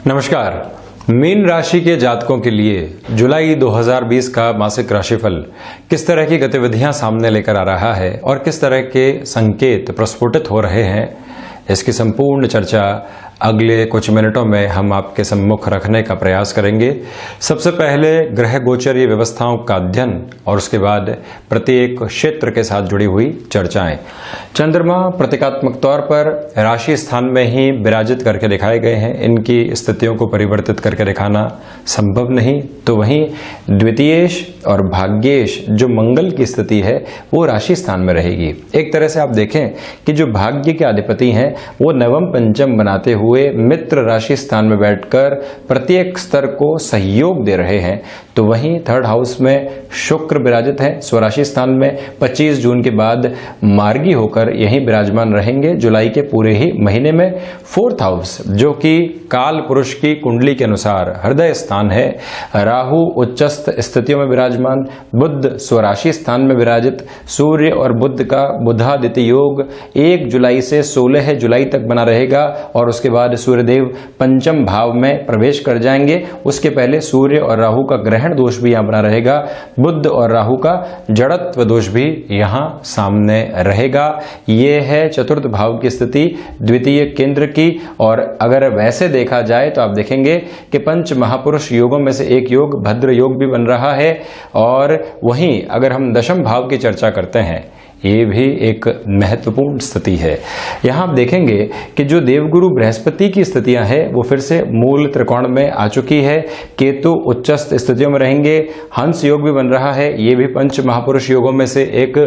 नमस्कार। मीन राशि के जातकों के लिए जुलाई 2020 का मासिक राशिफल किस तरह की गतिविधियां सामने लेकर आ रहा है और किस तरह के संकेत प्रस्फुटित हो रहे हैं, इसकी संपूर्ण चर्चा अगले कुछ मिनटों में हम आपके सम्मुख रखने का प्रयास करेंगे। सबसे पहले ग्रह गोचरीय व्यवस्थाओं का अध्ययन और उसके बाद प्रत्येक क्षेत्र के साथ जुड़ी हुई चर्चाएं। चंद्रमा प्रतीकात्मक तौर पर राशि स्थान में ही विराजित करके दिखाए गए हैं। इनकी स्थितियों को परिवर्तित करके दिखाना संभव नहीं। तो वहीं द्वितीयेश और भाग्येश जो मंगल की स्थिति है वो राशि स्थान में रहेगी। एक तरह से आप देखें कि जो भाग्य के अधिपति हैं वो नवम पंचम बनाते हुए मित्र राशि स्थान में बैठकर प्रत्येक स्तर को सहयोग दे रहे हैं। तो वहीं थर्ड हाउस में शुक्र विराजित है स्वराशि स्थान में। 25 जून के बाद मार्गी होकर यहीं विराजमान रहेंगे जुलाई के पूरे ही महीने में। फोर्थ हाउस जो कि काल पुरुष की कुंडली के अनुसार हृदय स्थान है, राहु उच्चस्थ स्थितियों में विराजमान, बुध स्वराशि स्थान में विराजित, सूर्य और बुध का बुधादित्य योग 1 जुलाई से 16 जुलाई तक बना रहेगा और उसके बाद सूर्यदेव पंचम भाव में प्रवेश कर जाएंगे। उसके पहले सूर्य और राहु का ग्रहण दोष भी यहां बना रहेगा। बुध और राहु का जड़त्व दोष भी यहां सामने रहेगा। यह है चतुर्थ भाव की स्थिति द्वितीय केंद्र की। और अगर वैसे देखा जाए तो आप देखेंगे कि पंच महापुरुष योगों में से एक योग भद्र योग भी बन रहा है। और वहीं अगर हम दशम भाव की चर्चा करते हैं, ये भी एक महत्वपूर्ण स्थिति है। यहां आप देखेंगे कि जो देवगुरु बृहस्पति की स्थितियां हैं वो फिर से मूल त्रिकोण में आ चुकी है। केतु उच्चस्थ स्थितियों में रहेंगे, हंस योग भी बन रहा है। ये भी पंच महापुरुष योगों में से एक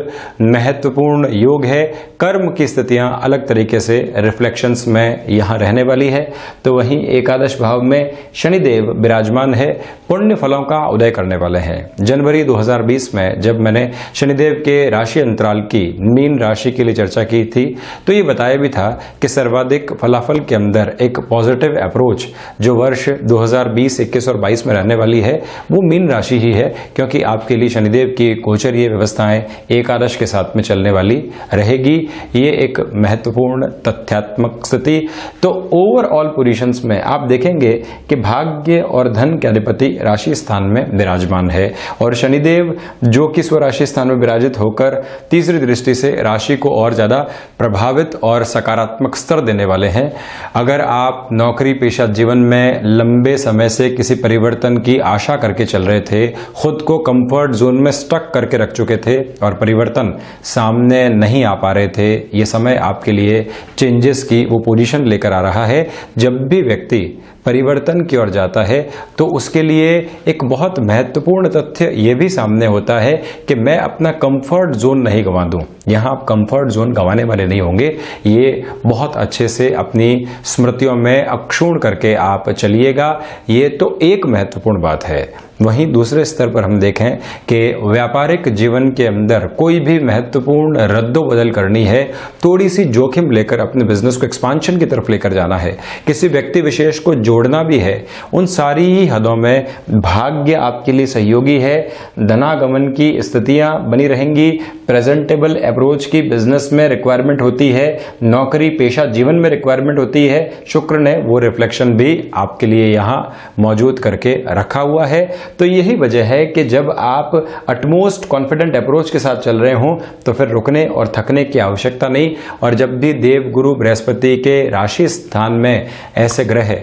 महत्वपूर्ण योग है। कर्म की स्थितियां अलग तरीके से रिफ्लेक्शंस में यहां रहने वाली है। तो वहीं एकादश भाव में शनिदेव विराजमान है, पुण्य फलों का उदय करने वाले हैं। जनवरी 2020 में जब मैंने शनिदेव के राशि अंतराल की मीन राशि के लिए चर्चा की थी तो ये बताया भी था कि सर्वाधिक फलाफल के अंदर एक पॉजिटिव अप्रोच जो वर्ष 2020, 21 और 22 में रहने वाली है वो मीन राशि ही है, क्योंकि आपके लिए शनिदेव की गोचरीय व्यवस्थाएं एकादश के साथ में चलने वाली रहेगी। ये एक महत्वपूर्ण तथ्यात्मक स्थिति। तो ओवरऑल पोजीशंस में आप देखेंगे कि भाग्य और धन के अधिपति राशि स्थान में विराजमान है और शनिदेव जो कि स्वराशि स्थान में विराजित होकर तीसरी दृष्टि से राशि को और ज्यादा प्रभावित और सकारात्मक स्तर देने वाले हैं। अगर आप नौकरी पेशा जीवन में लंबे समय से किसी परिवर्तन की आशा करके चल रहे थे, खुद को कंफर्ट जोन में स्टक करके रख चुके थे और परिवर्तन सामने नहीं आ पा रहे थे, ये समय आपके लिए चेंजेस की वो पोजीशन लेकर आ रहा है। जब भी व्यक्ति परिवर्तन की ओर जाता है तो उसके लिए एक बहुत महत्वपूर्ण तथ्य यह भी सामने होता है कि मैं अपना कंफर्ट जोन नहीं गंवा दूं। यहां आप कंफर्ट जोन गंवाने वाले नहीं होंगे। ये बहुत अच्छे से अपनी स्मृतियों में अक्षुण्ण करके आप चलिएगा। ये तो एक महत्वपूर्ण बात है। वहीं दूसरे स्तर पर हम देखें कि व्यापारिक जीवन के अंदर कोई भी महत्वपूर्ण रद्दोबदल करनी है, थोड़ी सी जोखिम लेकर अपने बिजनेस को एक्सपांशन की तरफ लेकर जाना है, किसी व्यक्ति विशेष को जोड़ना भी है, उन सारी ही हदों में भाग्य आपके लिए सहयोगी है। धनागमन की स्थितियां बनी रहेंगी। प्रेजेंटेबल अप्रोच की बिजनेस में रिक्वायरमेंट होती है, नौकरी पेशा जीवन में रिक्वायरमेंट होती है। शुक्र ने वो रिफ्लेक्शन भी आपके लिए यहाँ मौजूद करके रखा हुआ है। तो यही वजह है कि जब आप अटमोस्ट कॉन्फिडेंट अप्रोच के साथ चल रहे हों तो फिर रुकने और थकने की आवश्यकता नहीं। और जब भी देव गुरु बृहस्पति के राशि स्थान में ऐसे ग्रह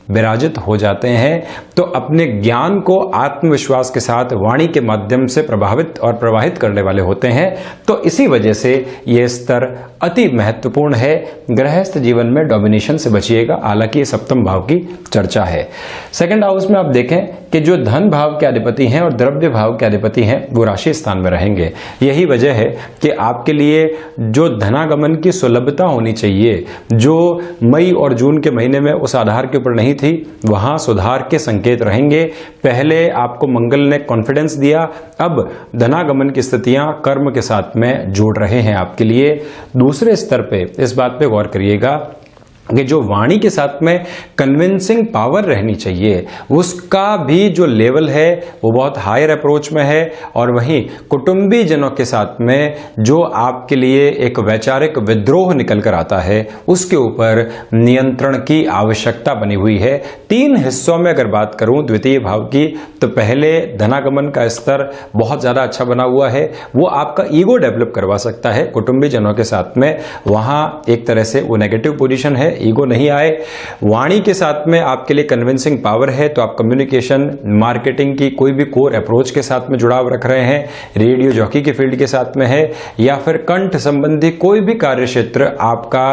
विराजित हो जाते हैं तो अपने ज्ञान को आत्मविश्वास के साथ वाणी के माध्यम से प्रभावित और प्रवाहित करने वाले होते हैं। तो इसी वजह से यह स्तर अति महत्वपूर्ण है। गृहस्थ जीवन में डोमिनेशन से बचिएगा, हालांकि ये सप्तम भाव की चर्चा है। सेकंड हाउस में आप देखें कि जो धन भाव के अधिपति हैं और द्रव्य भाव के अधिपति हैं वो राशि स्थान में रहेंगे। यही वजह है कि आपके लिए जो धनागमन की सुलभता होनी चाहिए, जो मई और जून के महीने में उस आधार के ऊपर नहीं थी, वहां सुधार के संकेत रहेंगे। पहले आपको मंगल ने कॉन्फिडेंस दिया, अब धनागमन की स्थितियां कर्म के साथ में जोड़ रहे हैं आपके लिए। दूसरे स्तर पे इस बात पे गौर करिएगा कि जो वाणी के साथ में कन्विंसिंग पावर रहनी चाहिए उसका भी जो लेवल है वो बहुत हायर अप्रोच में है। और वहीं कुटुंबी जनों के साथ में जो आपके लिए एक वैचारिक विद्रोह निकल कर आता है उसके ऊपर नियंत्रण की आवश्यकता बनी हुई है। 3 हिस्सों में अगर बात करूं द्वितीय भाव की, तो पहले धनागमन का स्तर बहुत ज्यादा अच्छा बना हुआ है, वो आपका ईगो डेवलप करवा सकता है कुटुंबी जनों के साथ में। वहां एक तरह से वो नेगेटिव पोजीशन है, ईगो नहीं आए। वाणी के साथ में आपके लिए कन्विंसिंग पावर है, तो आप कम्युनिकेशन मार्केटिंग की कोई भी कोर अप्रोच के साथ में जुड़ाव रख रहे हैं, रेडियो जॉकी के फील्ड के साथ में है, या फिर कंठ संबंधी कोई भी कार्य क्षेत्र आपका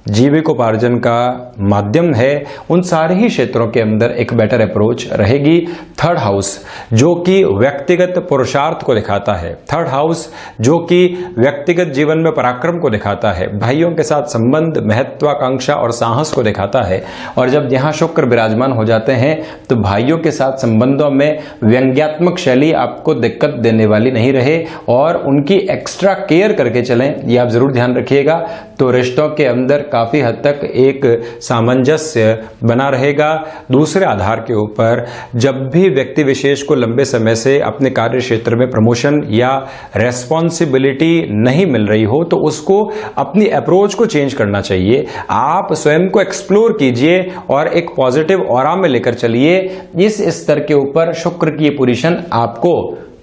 जीविकोपार्जन का माध्यम है, उन सारे ही क्षेत्रों के अंदर एक बेटर अप्रोच रहेगी। थर्ड हाउस जो कि व्यक्तिगत पुरुषार्थ को दिखाता है, थर्ड हाउस जो कि व्यक्तिगत जीवन में पराक्रम को दिखाता है, भाइयों के साथ संबंध, महत्वाकांक्षा और साहस को दिखाता है। और जब यहां शुक्र विराजमान हो जाते हैं तो भाइयों के साथ संबंधों में व्यंग्यात्मक शैली आपको दिक्कत देने वाली नहीं रहे और उनकी एक्स्ट्रा केयर करके चलें, ये आप जरूर ध्यान रखिएगा। तो रिश्तों के अंदर काफी हद तक एक सामंजस्य बना रहेगा। दूसरे आधार के ऊपर जब भी व्यक्ति विशेष को लंबे समय से अपने कार्य क्षेत्र में प्रमोशन या रेस्पॉन्सिबिलिटी नहीं मिल रही हो तो उसको अपनी अप्रोच को चेंज करना चाहिए। आप स्वयं को एक्सप्लोर कीजिए और एक पॉजिटिव ऑरा में लेकर चलिए। इस स्तर के ऊपर शुक्र की पोजीशन आपको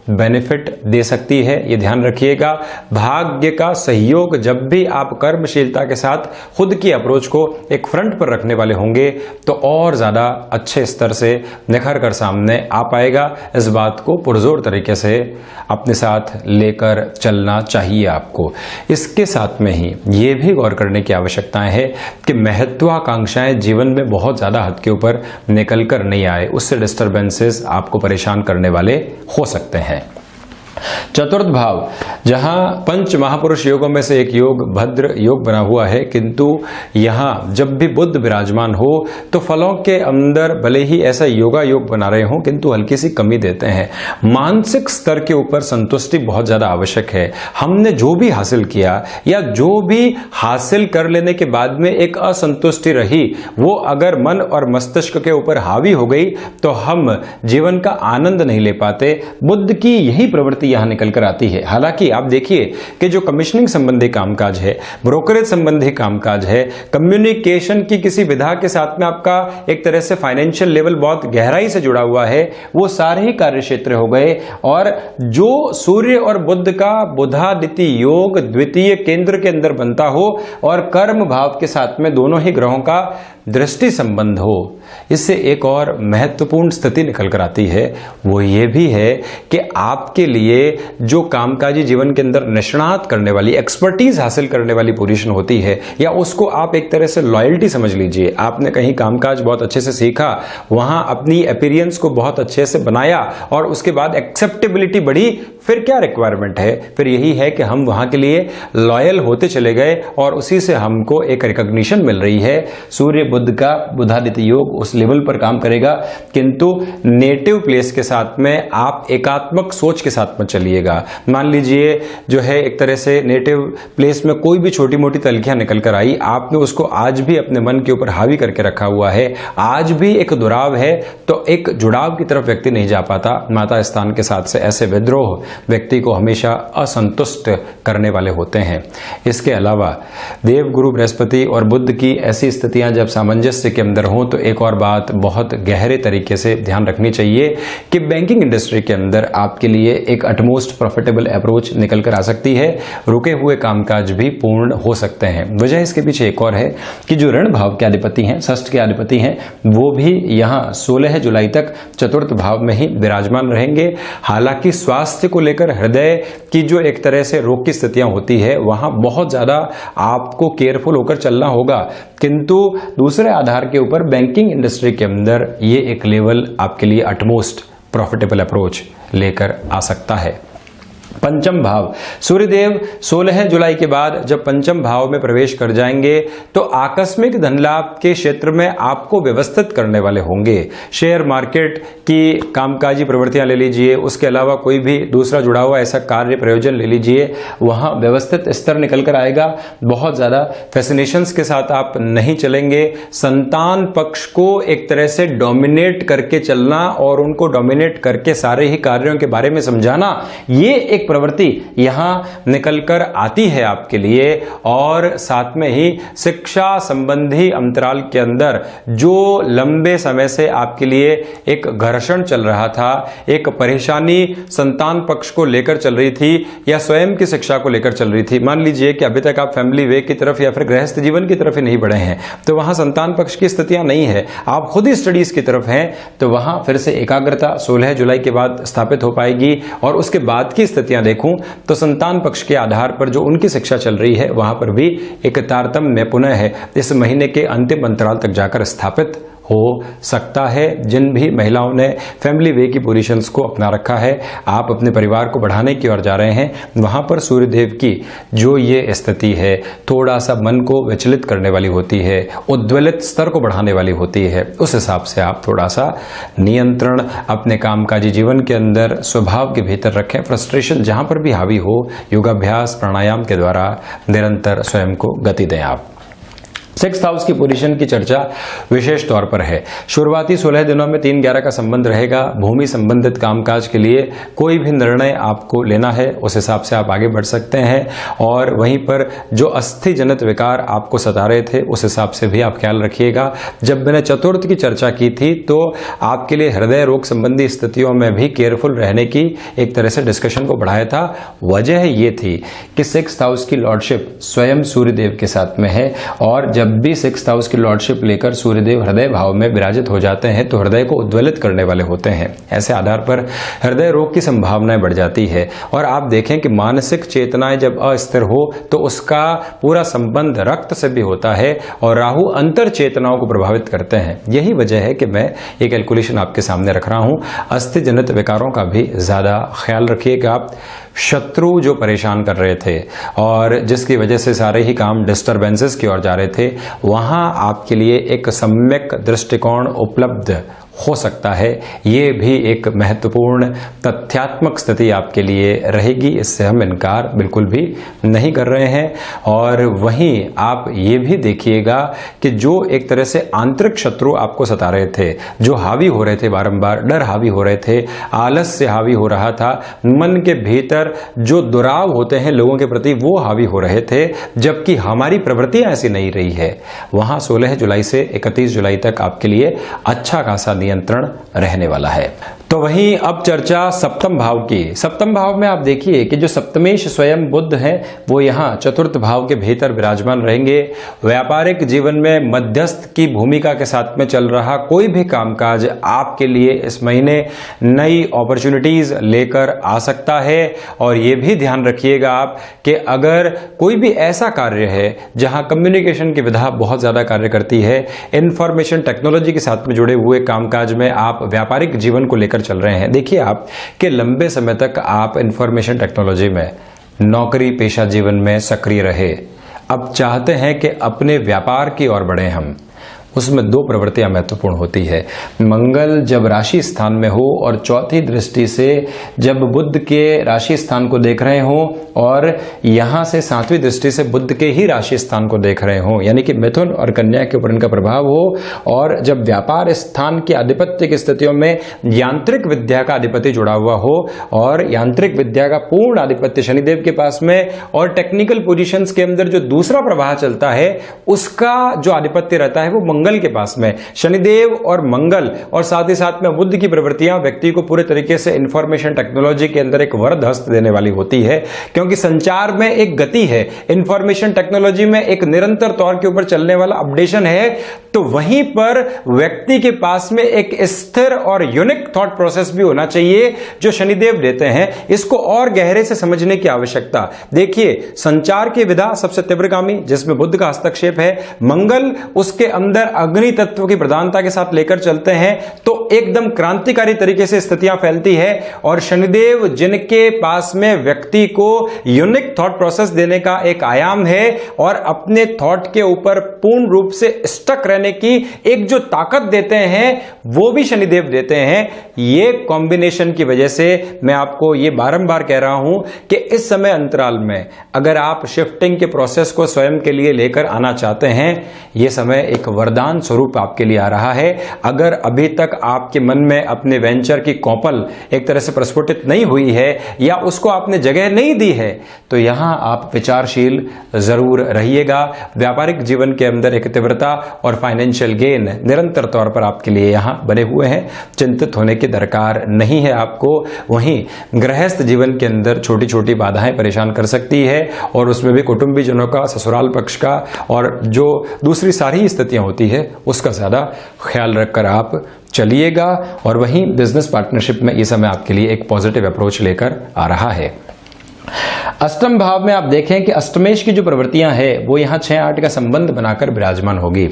बेनिफिट दे सकती है, ये ध्यान रखिएगा। भाग्य का सहयोग जब भी आप कर्मशीलता के साथ खुद की अप्रोच को एक फ्रंट पर रखने वाले होंगे तो और ज्यादा अच्छे स्तर से निखर कर सामने आ पाएगा। इस बात को पुरजोर तरीके से अपने साथ लेकर चलना चाहिए आपको। इसके साथ में ही ये भी गौर करने की आवश्यकता है कि महत्वाकांक्षाएं जीवन में बहुत ज्यादा हद के ऊपर निकल कर नहीं आए, उससे डिस्टर्बेंसेस आपको परेशान करने वाले हो सकते हैं। चतुर्थ भाव जहां पंच महापुरुष योगों में से एक योग भद्र योग बना हुआ है, किंतु यहां जब भी बुध विराजमान हो तो फलों के अंदर भले ही ऐसा योगा योग बना रहे हो किंतु हल्की सी कमी देते हैं। मानसिक स्तर के ऊपर संतुष्टि बहुत ज्यादा आवश्यक है। हमने जो भी हासिल किया या जो भी हासिल कर लेने के बाद में एक असंतुष्टि रही, वो अगर मन और मस्तिष्क के ऊपर हावी हो गई तो हम जीवन का आनंद नहीं ले पाते। बुध की यही प्रवृत्ति यहां निकल कर आती है। हालांकि आप देखिए कि जो कमीशनिंग संबंधी कामकाज है, ब्रोकरेज संबंधी कामकाज है, कम्युनिकेशन की किसी विधा के साथ में आपका एक तरह से फाइनेंशियल लेवल बहुत गहराई से जुड़ा हुआ है, वो सारे ही कार्य क्षेत्र हो गए। और जो सूर्य और बुध का बुधादित्य योग द्वितीय केंद्र के अंदर बनता हो और कर्म भाव के साथ में दोनों ही ग्रहों का दृष्टि संबंध हो, इससे एक और महत्वपूर्ण स्थिति निकल कर आती है। वो ये भी है कि आपके लिए जो कामकाजी जीवन के अंदर निष्णात करने वाली, एक्सपर्टीज हासिल करने वाली पोजीशन होती है, या उसको आप एक तरह से लॉयल्टी समझ लीजिए। आपने कहीं कामकाज बहुत अच्छे से सीखा, वहां अपनी अपीयरेंस को बहुत अच्छे से बनाया और उसके बाद एक्सेप्टेबिलिटी बढ़ी, फिर क्या रिक्वायरमेंट है? फिर यही है कि हम वहां के लिए लॉयल होते चले गए और उसी से हमको एक रिकॉग्निशन मिल रही है। सूर्य बुध का बुधादित्य योग उस लेवल पर काम करेगा, किंतु नेटिव प्लेस के साथ में आप एकात्मक सोच के साथ में चलिएगा। मान लीजिए जो है एक तरह से नेटिव प्लेस में कोई भी छोटी मोटी तलखियां निकल कर आई, आपने उसको आज भी अपने मन के ऊपर हावी करके रखा हुआ है, आज भी एक दुराव है, तो एक जुड़ाव की तरफ व्यक्ति नहीं जा पाता माता स्थान के साथ से। ऐसे विद्रोह व्यक्ति को हमेशा असंतुष्ट करने वाले होते हैं। इसके अलावा देवगुरु बृहस्पति और बुध की ऐसी स्थितियां जब सामंजस्य के अंदर हों तो एक और बात बहुत गहरे तरीके से ध्यान रखनी चाहिए कि बैंकिंग इंडस्ट्री के अंदर आपके लिए एक अटमोस्ट प्रॉफिटेबल अप्रोच निकल कर आ सकती है। रुके हुए कामकाज भी पूर्ण हो सकते हैं। वजह इसके पीछे एक और है कि जो ऋण भाव के अधिपति हैं, षष्ठ के अधिपति हैं, वो भी यहां 16 जुलाई तक चतुर्थ भाव में ही विराजमान रहेंगे। हालांकि स्वास्थ्य को लेकर हृदय की जो एक तरह से रोग की स्थितियां होती है, वहां बहुत ज्यादा आपको केयरफुल होकर चलना होगा, किंतु दूसरे आधार के ऊपर बैंकिंग इंडस्ट्री के अंदर ये एक लेवल आपके लिए अटमोस्ट प्रॉफिटेबल अप्रोच लेकर आ सकता है। पंचम भाव, सूर्यदेव 16 जुलाई के बाद जब पंचम भाव में प्रवेश कर जाएंगे तो आकस्मिक धन लाभ के क्षेत्र में आपको व्यवस्थित करने वाले होंगे। शेयर मार्केट की कामकाजी प्रवृत्तियां ले लीजिए, उसके अलावा कोई भी दूसरा जुड़ा हुआ ऐसा कार्य प्रयोजन ले लीजिए, वहां व्यवस्थित स्तर निकल कर आएगा। बहुत ज्यादा फैसिनेशंस के साथ आप नहीं चलेंगे। संतान पक्ष को एक तरह से डोमिनेट करके चलना और उनको डोमिनेट करके सारे ही कार्यों के बारे में समझाना, ये एक प्रवृत्ति यहां निकलकर आती है आपके लिए। और साथ में ही शिक्षा संबंधी अंतराल के अंदर जो लंबे समय से आपके लिए एक घर्षण चल रहा था, एक परेशानी संतान पक्ष को लेकर चल रही थी या स्वयं की शिक्षा को लेकर चल रही थी। मान लीजिए कि अभी तक आप फैमिली वे की तरफ या फिर गृहस्थ जीवन की तरफ ही नहीं बढ़े हैं, तो वहां संतान पक्ष की स्थितियां नहीं है, आप खुद ही स्टडीज की तरफ हैं, तो वहां फिर से एकाग्रता 16 जुलाई के बाद स्थापित हो पाएगी। और उसके बाद की स्थितियां देखूं तो संतान पक्ष के आधार पर जो उनकी शिक्षा चल रही है वहां पर भी एक तारतम्य पुनः है इस महीने के अंतिम अंतराल तक जाकर स्थापित हो सकता है। जिन भी महिलाओं ने फैमिली वे की पोजीशंस को अपना रखा है, आप अपने परिवार को बढ़ाने की ओर जा रहे हैं, वहां पर सूर्यदेव की जो ये स्थिति है थोड़ा सा मन को विचलित करने वाली होती है, उद्वेलित स्तर को बढ़ाने वाली होती है। उस हिसाब से आप थोड़ा सा नियंत्रण अपने कामकाजी जीवन के अंदर स्वभाव के भीतर रखें। फ्रस्ट्रेशन जहां पर भी हावी हो, योगाभ्यास प्राणायाम के द्वारा निरंतर स्वयं को गति दें आप। 6th हाउस की पोजीशन की चर्चा विशेष तौर पर है। शुरुआती 16 दिनों में 3-11 का संबंध रहेगा। भूमि संबंधित कामकाज के लिए कोई भी निर्णय आपको लेना है उस हिसाब से आप आगे बढ़ सकते हैं। और वहीं पर जो अस्थि जनित विकार आपको सता रहे थे उस हिसाब से भी आप ख्याल रखिएगा। जब मैंने चतुर्थ की चर्चा की थी तो आपके लिए हृदय रोग संबंधी स्थितियों में भी केयरफुल रहने की एक तरह से डिस्कशन को बढ़ाया था। वजह ये थी कि 6th हाउस की लॉर्डशिप स्वयं सूर्यदेव के साथ में है, और जब भी 6th हाउस की लॉर्डशिप लेकर सूर्यदेव हृदय भाव में विराजित हो जाते हैं तो हृदय को उद्वेलित करने वाले होते हैं। ऐसे आधार पर हृदय रोग की संभावनाएं बढ़ जाती है। और आप देखें कि मानसिक चेतनाएं जब अस्थिर हो तो उसका पूरा संबंध रक्त से भी होता है और राहु अंतर चेतनाओं को प्रभावित करते हैं। यही वजह है कि मैं ये कैलकुलेशन आपके सामने रख रहा हूं। अस्थि जनित विकारों का भी ज्यादा ख्याल रखिएगा। शत्रु जो परेशान कर रहे थे और जिसकी वजह से सारे ही काम डिस्टरबेंसेस की ओर जा रहे थे, वहां आपके लिए एक सम्यक दृष्टिकोण उपलब्ध हो सकता है। ये भी एक महत्वपूर्ण तथ्यात्मक स्थिति आपके लिए रहेगी, इससे हम इनकार बिल्कुल भी नहीं कर रहे हैं। और वहीं आप ये भी देखिएगा कि जो एक तरह से आंतरिक शत्रु आपको सता रहे थे, जो हावी हो रहे थे, बारंबार डर हावी हो रहे थे, आलस्य हावी हो रहा था, मन के भीतर जो दुराव होते हैं लोगों के प्रति वो हावी हो रहे थे, जबकि हमारी प्रवृत्तियां ऐसी नहीं रही है, वहां 16 जुलाई से 31 जुलाई तक आपके लिए अच्छा खासा नियंत्रण रहने वाला है। तो वहीं अब चर्चा सप्तम भाव की। सप्तम भाव में आप देखिए कि जो सप्तमेश स्वयं बुध हैं वो यहाँ चतुर्थ भाव के भीतर विराजमान रहेंगे। व्यापारिक जीवन में मध्यस्थ की भूमिका के साथ में चल रहा कोई भी कामकाज आपके लिए इस महीने नई अपॉर्चुनिटीज लेकर आ सकता है। और ये भी ध्यान रखिएगा आप कि अगर कोई भी ऐसा कार्य है जहां कम्युनिकेशन की विधा बहुत ज्यादा कार्य करती है, इंफॉर्मेशन टेक्नोलॉजी के साथ में जुड़े हुए कामकाज में आप व्यापारिक जीवन को लेकर चल रहे हैं, देखिए आप कि लंबे समय तक आप इंफॉर्मेशन टेक्नोलॉजी में नौकरी पेशा जीवन में सक्रिय रहे, अब चाहते हैं कि अपने व्यापार की ओर बढ़े हम, उसमें दो प्रवृत्तियां महत्वपूर्ण होती है। मंगल जब राशि स्थान में हो और चौथी दृष्टि से जब बुध के राशि स्थान को देख रहे हो और यहां से सातवीं दृष्टि से बुध के ही राशि स्थान को देख रहे हो, यानी कि मिथुन और कन्या के ऊपर इनका प्रभाव हो, और जब व्यापार स्थान के आधिपत्य की स्थितियों में यांत्रिक विद्या का अधिपति जुड़ा हुआ हो और यांत्रिक विद्या का पूर्ण आधिपत्य शनिदेव के पास में, और टेक्निकल पोजीशंस के अंदर जो दूसरा प्रवाह चलता है उसका जो आधिपत्य रहता है वो मंगल के पास में। शनिदेव और मंगल और साथ ही साथ में बुध की प्रवृत्तियां व्यक्ति को पूरे तरीके से इंफॉर्मेशन टेक्नोलॉजी के अंदर एक वरद हस्त देने वाली होती है, क्योंकि संचार में एक गति है, इंफॉर्मेशन टेक्नोलॉजी में एक निरंतर तौर के ऊपर चलने वाला अपडेशन है। तो वहीं पर व्यक्ति के पास में एक स्थिर और यूनिक थॉट प्रोसेस भी होना चाहिए जो शनिदेव देते हैं। इसको और गहरे से समझने की आवश्यकता। देखिए, संचार की विधा सबसे तीव्रगामी जिसमें बुध का हस्तक्षेप है, मंगल उसके अंदर अग्नि तत्व की प्रधानता के साथ लेकर चलते हैं, तो एकदम क्रांतिकारी तरीके से स्थितियां फैलती है और शनिदेव जिनके पास में व्यक्ति को यूनिक थॉट प्रोसेस देने का एक आयाम है और अपने थॉट के ऊपर पूर्ण रूप से स्टक रहने की एक जो ताकत देते हैं वो भी शनिदेव देते हैं। ये कॉम्बिनेशन की वजह से मैं आपको ये बारंबार कह रहा हूं कि इस समय अंतराल में अगर आप शिफ्टिंग के प्रोसेस को स्वयं के लिए लेकर आना चाहते हैं, यह समय एक वरदान स्वरूप आपके लिए आ रहा है। अगर अभी तक आपके मन में अपने वेंचर की कौपल एक तरह से प्रस्फुटित नहीं हुई है या उसको आपने जगह नहीं दी है, तो यहां आप विचारशील जरूर रहिएगा। व्यापारिक जीवन के अंदर एक तीव्रता और फाइनेंशियल गेन निरंतर तौर पर आपके लिए यहां बने हुए हैं, चिंतित होने की दरकार नहीं है आपको। वहीं गृहस्थ जीवन के अंदर छोटी छोटी बाधाएं परेशान कर सकती है और उसमें भी कुटुंबीजनों का, ससुराल पक्ष का और जो दूसरी सारी स्थितियां होती है उसका ज्यादा ख्याल रखकर आप चलिएगा। और वहीं बिजनेस पार्टनरशिप में ये समय आपके लिए एक पॉजिटिव अप्रोच लेकर आ रहा है। अष्टम भाव में आप देखें कि अष्टमेश की जो प्रवृत्तियां हैं वो यहां 6-8 का संबंध बनाकर विराजमान होगी।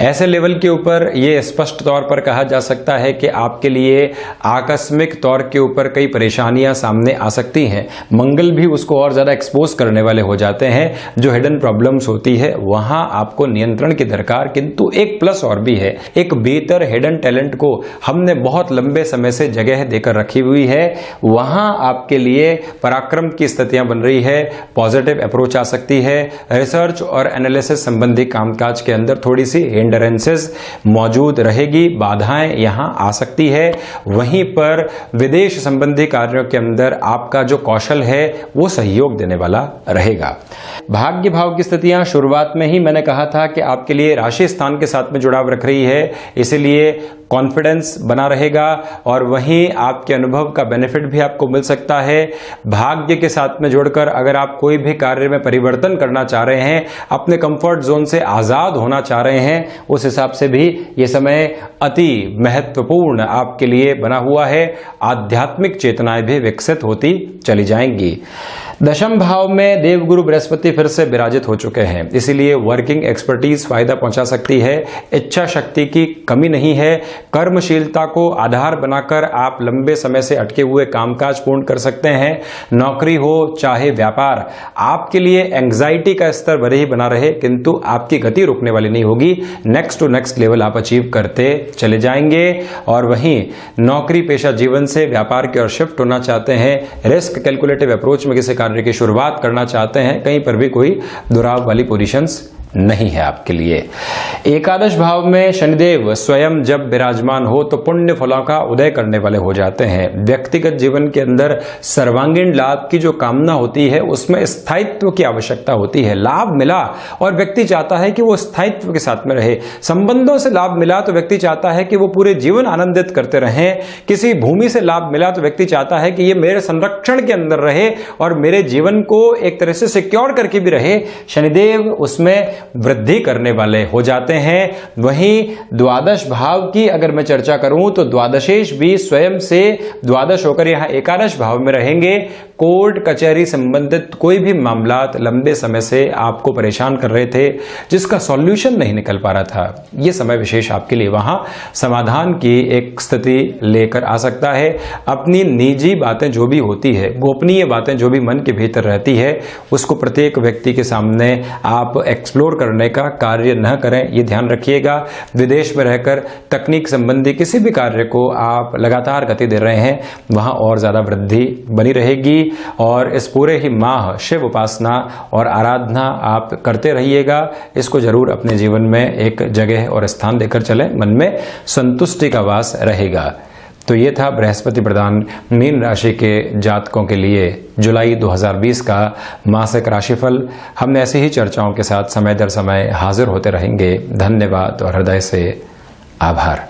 ऐसे लेवल के ऊपर ये स्पष्ट तौर पर कहा जा सकता है कि आपके लिए आकस्मिक तौर के ऊपर कई परेशानियां सामने आ सकती हैं। मंगल भी उसको और ज्यादा एक्सपोज करने वाले हो जाते हैं। जो हिडन प्रॉब्लम्स होती है वहां आपको नियंत्रण की दरकार, किंतु एक प्लस और भी है। एक बेहतर हिडन टैलेंट को हमने बहुत लंबे समय से जगह देकर रखी हुई है, वहां आपके लिए पराक्रम की स्थितियां बन रही है, पॉजिटिव अप्रोच आ सकती है। रिसर्च और एनालिसिस संबंधी कामकाज के अंदर थोड़ी सी हिंडरेंसेस मौजूद रहेगी, बाधाएं यहां आ सकती है। वहीं पर विदेश संबंधी कार्यों के अंदर आपका जो कौशल है वो सहयोग देने वाला रहेगा। भाग्य भाव की स्थितियां शुरुआत में ही मैंने कहा था कि आपके लिए राशि स्थान के साथ में जुड़ाव रख रही है, इसलिए कॉन्फिडेंस बना रहेगा और वहीं आपके अनुभव का बेनिफिट भी आपको मिल सकता है। भाग्य के साथ में जोड़कर अगर आप कोई भी कार्य में परिवर्तन करना चाह रहे हैं, अपने कंफर्ट जोन से आजाद होना चाह रहे हैं, उस हिसाब से भी ये समय अति महत्वपूर्ण आपके लिए बना हुआ है। आध्यात्मिक चेतनाएं भी विकसित होती चली जाएंगी। दशम भाव में देवगुरु बृहस्पति फिर से विराजित हो चुके हैं, इसीलिए वर्किंग एक्सपर्टीज फायदा पहुंचा सकती है। इच्छा शक्ति की कमी नहीं है। कर्मशीलता को आधार बनाकर आप लंबे समय से अटके हुए कामकाज पूर्ण कर सकते हैं। नौकरी हो चाहे व्यापार, आपके लिए एंग्जाइटी का स्तर भले ही बना रहे, किंतु आपकी गति रुकने वाली नहीं होगी। नेक्स्ट टू नेक्स्ट लेवल आप अचीव करते चले जाएंगे। और वहीं नौकरी पेशा जीवन से व्यापार की ओर शिफ्ट होना चाहते हैं, रिस्क कैलकुलेटिव अप्रोच में किसी कार्य की शुरुआत करना चाहते हैं, कहीं पर भी कोई दुराव वाली पोजीशंस नहीं है आपके लिए। एकादश भाव में शनिदेव स्वयं जब विराजमान हो तो पुण्य फलों का उदय करने वाले हो जाते हैं। व्यक्तिगत जीवन के अंदर सर्वांगीण लाभ की जो कामना होती है उसमें स्थायित्व की आवश्यकता होती है। लाभ मिला और व्यक्ति चाहता है कि वो स्थायित्व के साथ में रहे। संबंधों से लाभ मिला तो व्यक्ति चाहता है कि वो पूरे जीवन आनंदित करते रहें। किसी भूमि से लाभ मिला तो व्यक्ति चाहता है कि ये मेरे संरक्षण के अंदर रहे और मेरे जीवन को एक तरह से सिक्योर करके भी रहे। शनिदेव उसमें वृद्धि करने वाले हो जाते हैं। वहीं द्वादश भाव की अगर मैं चर्चा करूं तो द्वादशेश भी स्वयं से द्वादश होकर यहां एकादश भाव में रहेंगे। कोर्ट कचहरी संबंधित कोई भी मामलात लंबे समय से आपको परेशान कर रहे थे, जिसका सॉल्यूशन नहीं निकल पा रहा था, यह समय विशेष आपके लिए वहां समाधान की एक स्थिति लेकर आ सकता है। अपनी निजी बातें जो भी होती है, गोपनीय बातें जो भी मन के भीतर रहती है, उसको प्रत्येक व्यक्ति के सामने आप एक्सप्लोर करने का कार्य न करें, ये ध्यान रखिएगा। विदेश में रहकर तकनीक संबंधी किसी भी कार्य को आप लगातार गति दे रहे हैं, वहां और ज्यादा वृद्धि बनी रहेगी। और इस पूरे ही माह शिव उपासना और आराधना आप करते रहिएगा। इसको जरूर अपने जीवन में एक जगह और स्थान देकर चलें, मन में संतुष्टि का वास रहेगा। तो ये था बृहस्पति प्रधान मीन राशि के जातकों के लिए जुलाई 2020 का मासिक राशिफल। हमने ऐसी ही चर्चाओं के साथ समय दर समय हाजिर होते रहेंगे। धन्यवाद और हृदय से आभार।